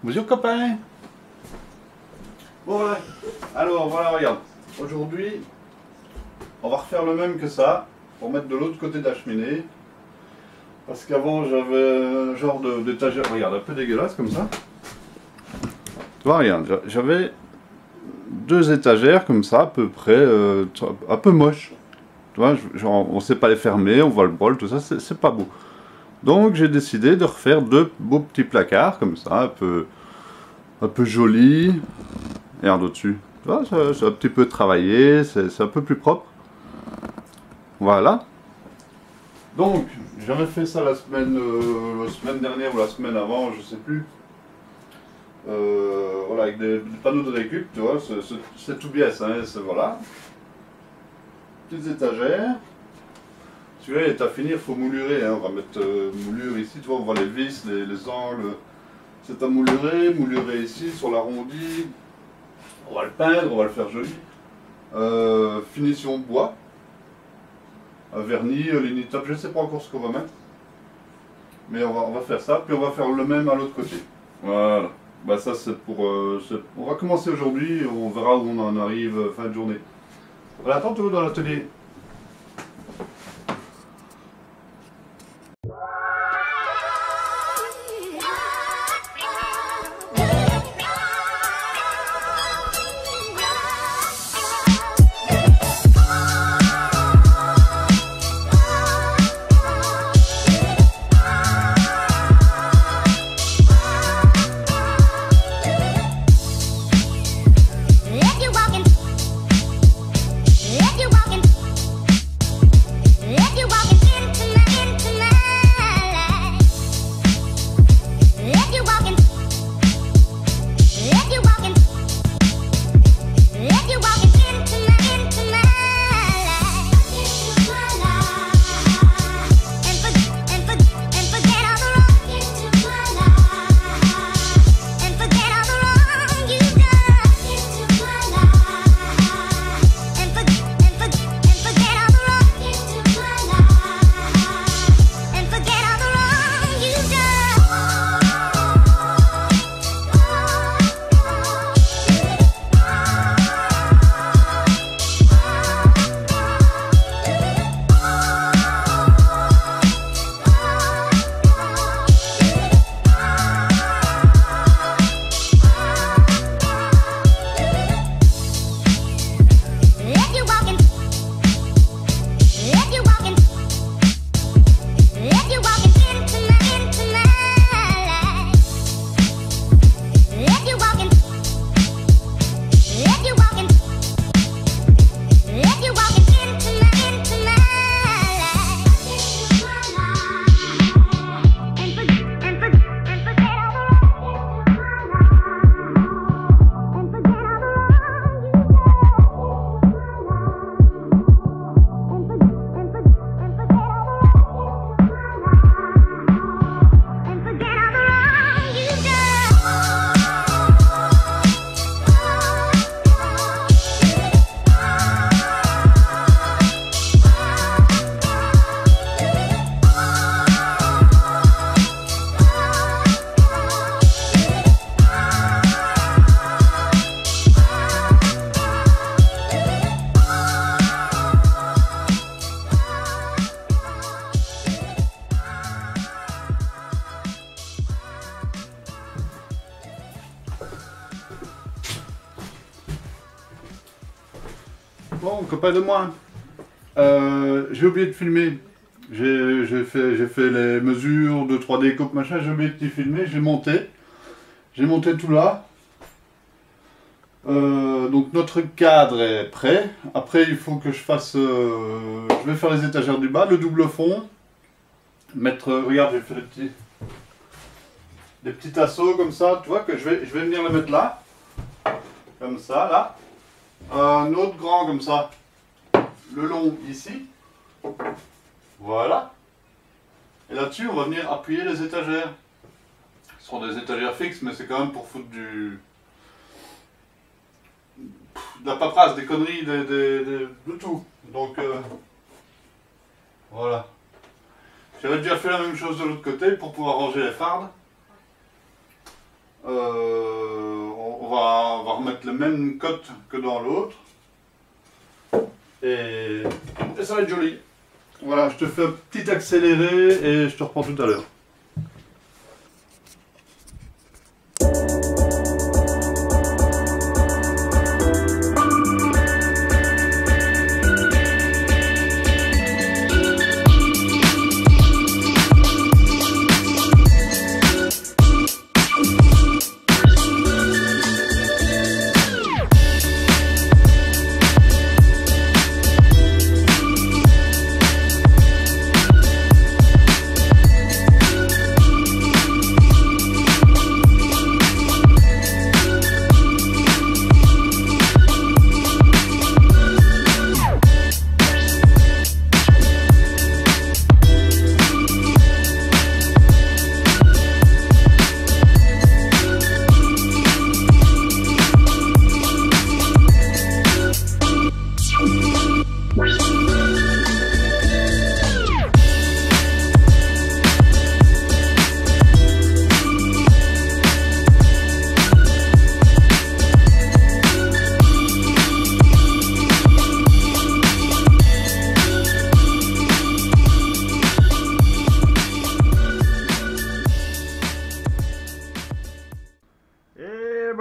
Bonjour copain. Bon voilà, alors voilà, regarde. Aujourd'hui, on va refaire le même que ça, pour mettre de l'autre côté de la cheminée. Parce qu'avant j'avais un genre d'étagère, regarde, un peu dégueulasse comme ça. Tu vois, regarde, j'avais deux étagères comme ça, à peu près, un peu moche. Tu vois, genre, on ne sait pas les fermer, on voit le bol, tout ça, c'est pas beau. Donc j'ai décidé de refaire deux beaux petits placards comme ça, un peu jolis. Regarde au-dessus. Tu vois, c'est un petit peu travaillé, c'est un peu plus propre. Voilà. Donc, j'avais fait ça la semaine dernière ou la semaine avant, je sais plus. Voilà, avec des panneaux de récup, tu vois, c'est tout bien ça, hein, voilà. Petites étagères. Celui-là, il est à finir, il faut moulurer, hein. On va mettre moulure ici, tu vois, on voit les vis, les angles. C'est à moulurer ici, sur l'arrondi. On va le peindre, on va le faire joli. Finition bois. Vernis, linitop, je ne sais pas encore ce qu'on va mettre. Mais on va faire ça, puis on va faire le même à l'autre côté. Voilà. Bah ça c'est pour... on va commencer aujourd'hui, on verra où on en arrive fin de journée. Voilà, tantôt dans l'atelier. Bon, copain de moi, j'ai oublié de filmer. J'ai fait les mesures de 3D coupe machin, j'ai oublié de filmer, j'ai monté. J'ai monté tout là. Donc notre cadre est prêt. Après il faut que je fasse... je vais faire les étagères du bas, le double fond. Mettre... regarde, j'ai fait des petits tasseaux comme ça, tu vois, que je vais venir les mettre là. Comme ça, là. Un autre grand comme ça, le long ici, voilà, et là-dessus on va venir appuyer les étagères. Ce sont des étagères fixes, mais c'est quand même pour foutre de la paperasse, des conneries, de tout. Donc voilà. J'avais déjà fait la même chose de l'autre côté pour pouvoir ranger les fardes. on va remettre le même cote que dans l'autre. Et ça va être joli. Voilà, je te fais un petit accéléré et je te reprends tout à l'heure.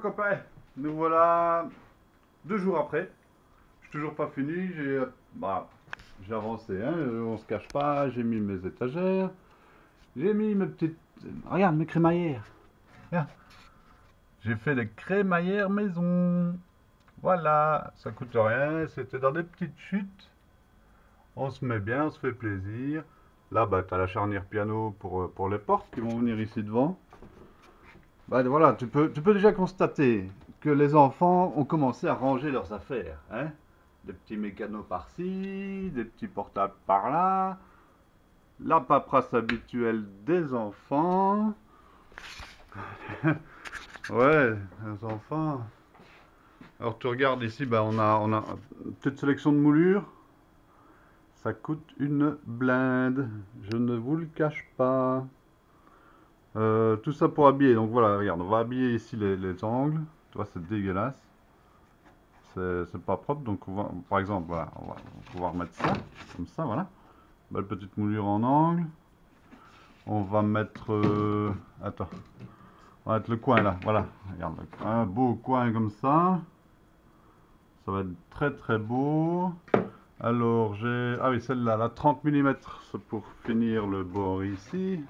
Copains, nous voilà 2 jours après. Je suis toujours pas fini. J'ai avancé, hein, on se cache pas. J'ai mis mes étagères, j'ai mis mes petites. Regarde mes crémaillères. Regarde. J'ai fait des crémaillères maison. Voilà, ça coûte rien. C'était dans des petites chutes. On se met bien, on se fait plaisir. Là, tu as la charnière piano pour les portes qui vont venir ici devant. Voilà, tu peux déjà constater que les enfants ont commencé à ranger leurs affaires. Hein? Des petits mécanos par-ci, des petits portables par-là, la paperasse habituelle des enfants. Ouais, les enfants. Alors tu regardes ici, on a une petite sélection de moulures. Ça coûte une blinde, je ne vous le cache pas. Tout ça pour habiller, donc voilà, regarde, on va habiller ici les angles, tu vois, c'est dégueulasse, c'est pas propre, donc on va, par exemple, voilà, on va pouvoir mettre ça, comme ça, voilà, belle petite moulure en angle, on va mettre, attends, on va mettre le coin là, voilà, regarde, un beau coin comme ça va être très très beau. Alors j'ai, ah oui, celle-là, la 30 mm, c'est pour finir le bord ici.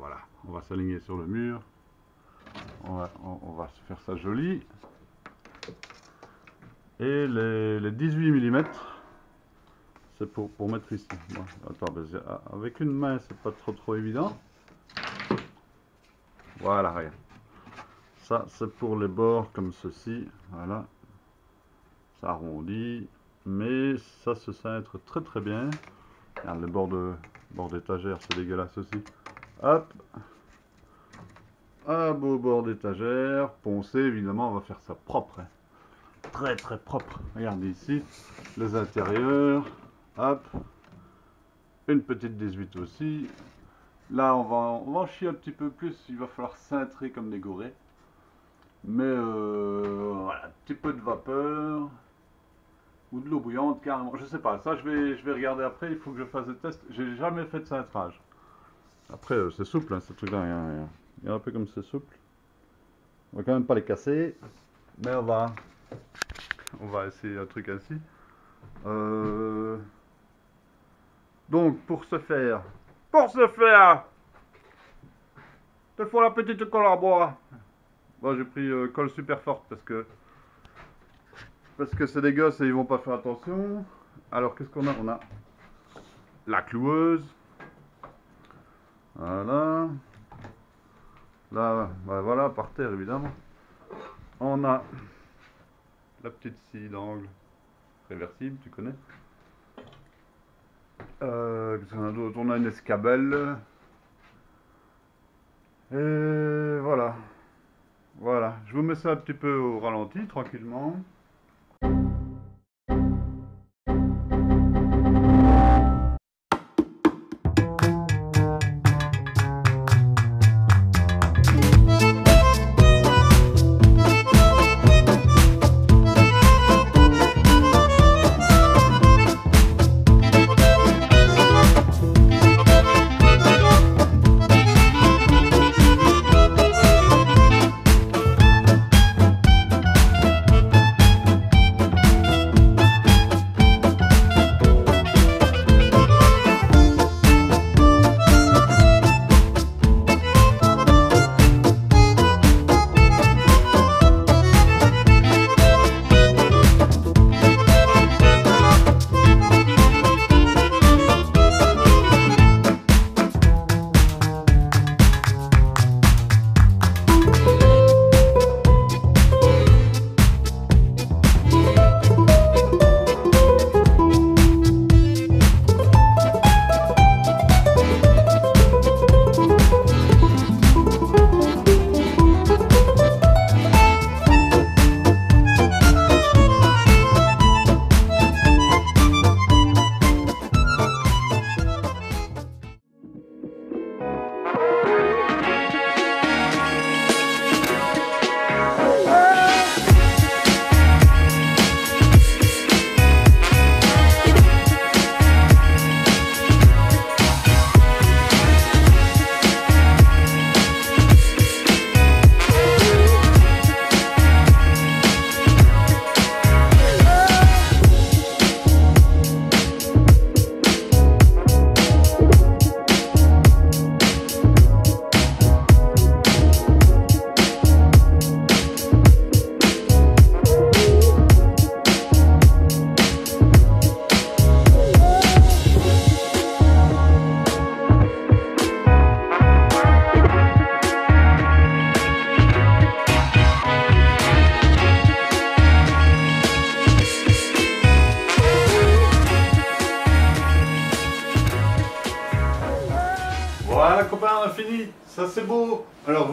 Voilà, on va s'aligner sur le mur, on va se faire ça joli. Et les 18 mm, c'est pour mettre ici. Bon, attends, avec une main, c'est pas trop évident. Voilà, regarde. Ça, c'est pour les bords comme ceci, voilà. Ça arrondit, mais ça se cintre très très bien. Regarde, le bord d'étagère, c'est dégueulasse aussi. Hop, un beau bord d'étagère, poncé, évidemment, on va faire ça propre, hein. Très très propre. Regardez ici, les intérieurs, hop, une petite 18 aussi. Là, on va en chier un petit peu plus, il va falloir cintrer comme des gourets. Mais voilà, un petit peu de vapeur, ou de l'eau bouillante carrément, je sais pas, ça je vais regarder après, il faut que je fasse des tests, j'ai jamais fait de cintrage. Après, c'est souple, hein, ce truc-là. Il y a un peu comme c'est souple. On va quand même pas les casser. Mais on va essayer un truc ainsi. Donc, pour ce faire, il faut la petite colle à bois. Bon, j'ai pris colle super forte parce que c'est des gosses et ils vont pas faire attention. Alors, qu'est-ce qu'on a? On a la cloueuse. Voilà. Là, voilà, par terre évidemment. On a la petite scie d'angle réversible, tu connais. Qu'est-ce qu'on a d'autre? On a une escabelle. Et voilà. Voilà. Je vous mets ça un petit peu au ralenti, tranquillement.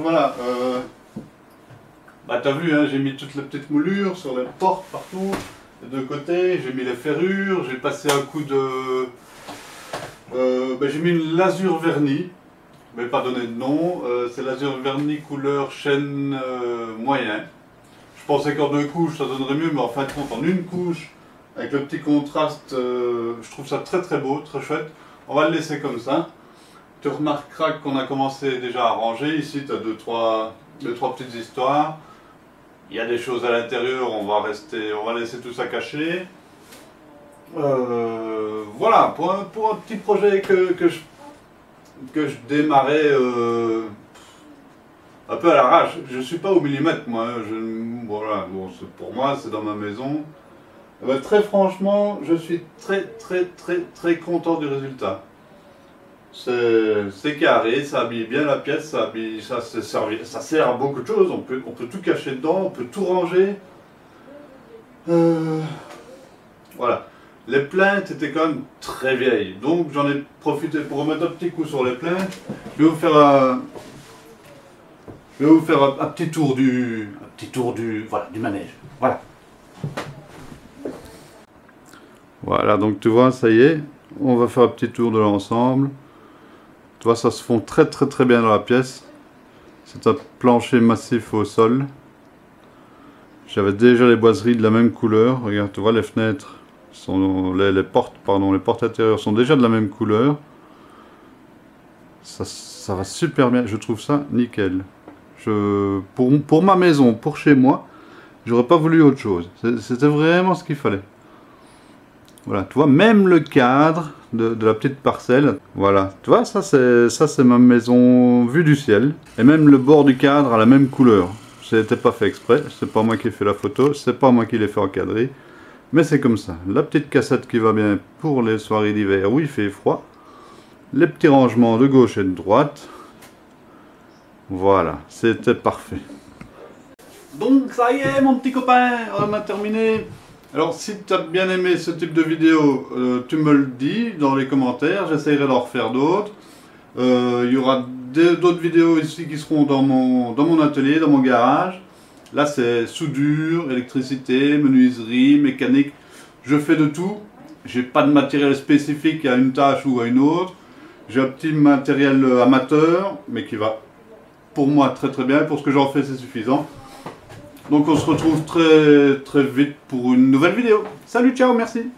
voilà. Bah t'as vu, hein, j'ai mis toutes les petites moulures sur les portes partout, des deux côtés, j'ai mis les ferrures, j'ai passé un coup de... j'ai mis une lasure vernis, mais pas donné de nom, c'est lasure vernis couleur chêne moyen. Je pensais qu'en 2 couches ça donnerait mieux, mais en fin de compte en une couche, avec le petit contraste, je trouve ça très très beau, très chouette. On va le laisser comme ça. Tu remarqueras qu'on a commencé déjà à ranger, ici tu as deux, trois petites histoires. Il y a des choses à l'intérieur, on va laisser tout ça caché. Voilà, pour un petit projet que je démarrais un peu à l'arrache. Je ne suis pas au millimètre, moi. Voilà, bon, pour moi, c'est dans ma maison. Très franchement, je suis très content du résultat. C'est carré, ça habille bien la pièce, ça sert à beaucoup de choses, on peut tout cacher dedans, on peut tout ranger. Voilà. Les plaintes étaient quand même très vieilles, donc j'en ai profité pour remettre un petit coup sur les plaintes. Je vais vous faire un petit tour du manège. Voilà. Voilà, donc tu vois, ça y est, on va faire un petit tour de l'ensemble. Tu vois, ça se fond très bien dans la pièce. C'est un plancher massif au sol. J'avais déjà les boiseries de la même couleur. Regarde, tu vois, les fenêtres, les portes intérieures sont déjà de la même couleur. Ça va super bien, je trouve ça nickel. Pour ma maison, pour chez moi, j'aurais pas voulu autre chose. C'était vraiment ce qu'il fallait. Voilà, tu vois, même le cadre de la petite parcelle, voilà, tu vois, ça c'est ma maison vue du ciel. Et même le bord du cadre a la même couleur. C'était pas fait exprès, c'est pas moi qui ai fait la photo, c'est pas moi qui l'ai fait encadrer. Mais c'est comme ça. La petite cassette qui va bien pour les soirées d'hiver où il fait froid. Les petits rangements de gauche et de droite. Voilà, c'était parfait. Donc ça y est mon petit copain, on a terminé. Alors si tu as bien aimé ce type de vidéo, tu me le dis dans les commentaires, j'essaierai d'en refaire d'autres. Il y aura d'autres vidéos ici qui seront dans mon atelier, dans mon garage. Là c'est soudure, électricité, menuiserie, mécanique, je fais de tout. J'ai pas de matériel spécifique à une tâche ou à une autre. J'ai un petit matériel amateur, mais qui va pour moi très bien, pour ce que j'en fais c'est suffisant. Donc on se retrouve très vite pour une nouvelle vidéo. Salut, ciao, merci.